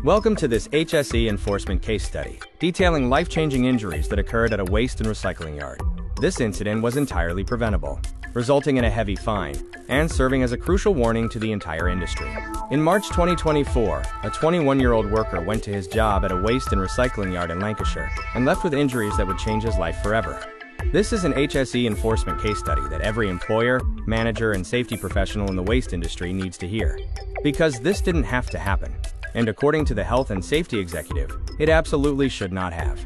Welcome to this HSE enforcement case study, detailing life-changing injuries that occurred at a waste and recycling yard. This incident was entirely preventable, resulting in a heavy fine, and serving as a crucial warning to the entire industry. In March 2024, a 21-year-old worker went to his job at a waste and recycling yard in Lancashire, and left with injuries that would change his life forever. This is an HSE enforcement case study that every employer, manager, and safety professional in the waste industry needs to hear. Because this didn't have to happen. And according to the health and safety executive, it absolutely should not have.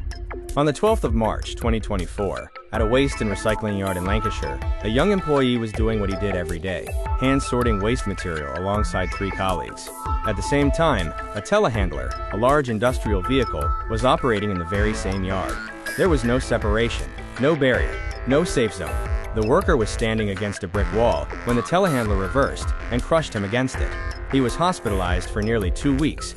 On the 12th of March 2024, at a waste and recycling yard in Lancashire, a young employee was doing what he did every day, hand-sorting waste material alongside 3 colleagues. At the same time, a Telehandler, a large industrial vehicle, was operating in the very same yard. There was no separation, no barrier, no safe zone. The worker was standing against a brick wall when the Telehandler reversed and crushed him against it. He was hospitalized for nearly 2 weeks.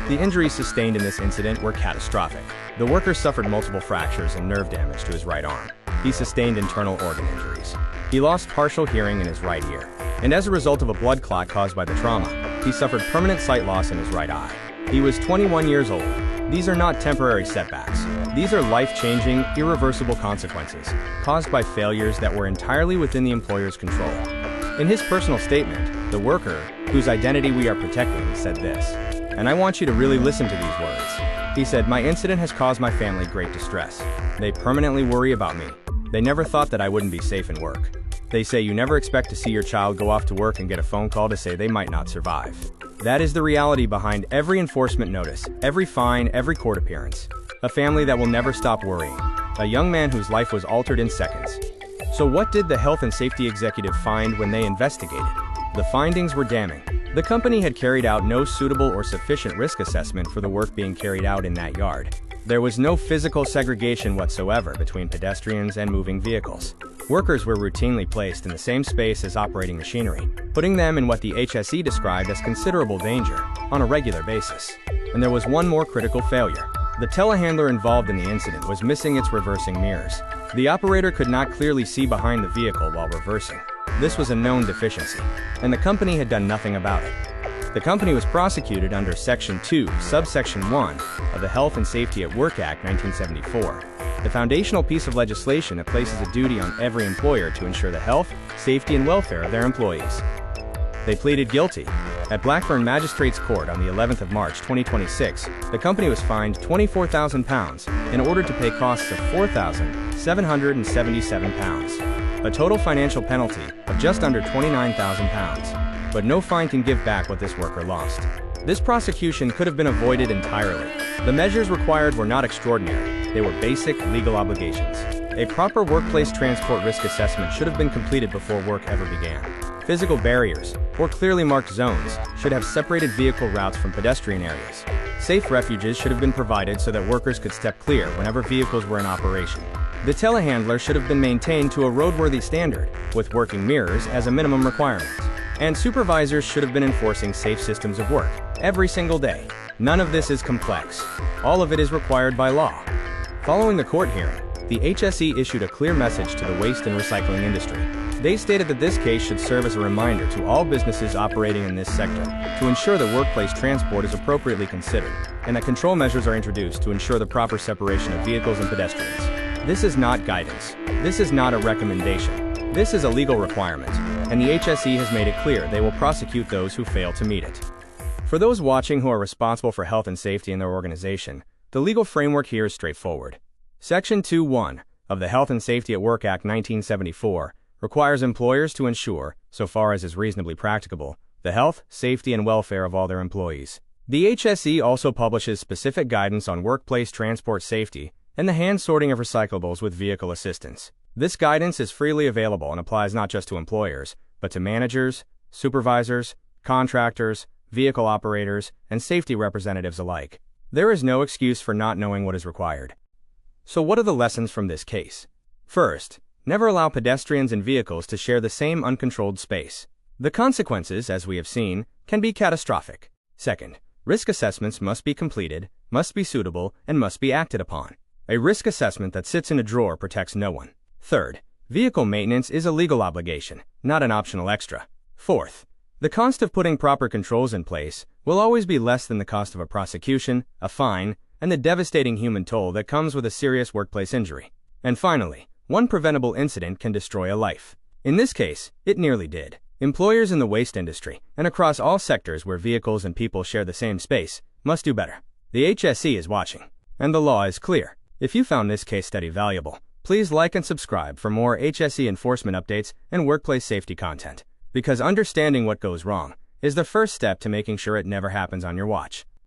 The injuries sustained in this incident were catastrophic. The worker suffered multiple fractures and nerve damage to his right arm. He sustained internal organ injuries. He lost partial hearing in his right ear. And as a result of a blood clot caused by the trauma, he suffered permanent sight loss in his right eye. He was 21 years old. These are not temporary setbacks. These are life-changing, irreversible consequences, caused by failures that were entirely within the employer's control. In his personal statement, the worker, whose identity we are protecting, said this, and I want you to really listen to these words. He said, "My incident has caused my family great distress. They permanently worry about me. They never thought that I wouldn't be safe in work. They say you never expect to see your child go off to work and get a phone call to say they might not survive." That is the reality behind every enforcement notice, every fine, every court appearance. A family that will never stop worrying. A young man whose life was altered in seconds. So what did the health and safety executive find when they investigated? The findings were damning. The company had carried out no suitable or sufficient risk assessment for the work being carried out in that yard. There was no physical segregation whatsoever between pedestrians and moving vehicles. Workers were routinely placed in the same space as operating machinery, putting them in what the HSE described as considerable danger on a regular basis. And there was one more critical failure. The telehandler involved in the incident was missing its reversing mirrors. The operator could not clearly see behind the vehicle while reversing. This was a known deficiency, and the company had done nothing about it. The company was prosecuted under Section 2, Subsection 1 of the Health and Safety at Work Act 1974, the foundational piece of legislation that places a duty on every employer to ensure the health, safety, and welfare of their employees. They pleaded guilty. At Blackburn Magistrates Court on the 11th of March 2026, the company was fined £24,000 in order to pay costs of £4,777, a total financial penalty of just under £29,000. But no fine can give back what this worker lost. This prosecution could have been avoided entirely. The measures required were not extraordinary, they were basic legal obligations. A proper workplace transport risk assessment should have been completed before work ever began. Physical barriers, or clearly marked zones, should have separated vehicle routes from pedestrian areas. Safe refuges should have been provided so that workers could step clear whenever vehicles were in operation. The telehandler should have been maintained to a roadworthy standard, with working mirrors as a minimum requirement. And supervisors should have been enforcing safe systems of work every single day. None of this is complex. All of it is required by law. Following the court hearing, the HSE issued a clear message to the waste and recycling industry. They stated that this case should serve as a reminder to all businesses operating in this sector to ensure that workplace transport is appropriately considered, and that control measures are introduced to ensure the proper separation of vehicles and pedestrians. This is not guidance. This is not a recommendation. This is a legal requirement, and the HSE has made it clear they will prosecute those who fail to meet it. For those watching who are responsible for health and safety in their organization, the legal framework here is straightforward. Section 2(1) of the Health and Safety at Work Act 1974 requires employers to ensure, so far as is reasonably practicable, the health, safety, and welfare of all their employees. The HSE also publishes specific guidance on workplace transport safety and the hand sorting of recyclables with vehicle assistance. This guidance is freely available and applies not just to employers, but to managers, supervisors, contractors, vehicle operators, and safety representatives alike. There is no excuse for not knowing what is required. So what are the lessons from this case? First, never allow pedestrians and vehicles to share the same uncontrolled space. The consequences, as we have seen, can be catastrophic. Second, risk assessments must be completed, must be suitable, and must be acted upon. A risk assessment that sits in a drawer protects no one. Third, vehicle maintenance is a legal obligation, not an optional extra. Fourth, The cost of putting proper controls in place will always be less than the cost of a prosecution, a fine, and the devastating human toll that comes with a serious workplace injury. And finally, one preventable incident can destroy a life. In this case, it nearly did. Employers in the waste industry, and across all sectors where vehicles and people share the same space, must do better. The HSE is watching, and the law is clear. If you found this case study valuable, please like and subscribe for more HSE enforcement updates and workplace safety content, because understanding what goes wrong is the first step to making sure it never happens on your watch.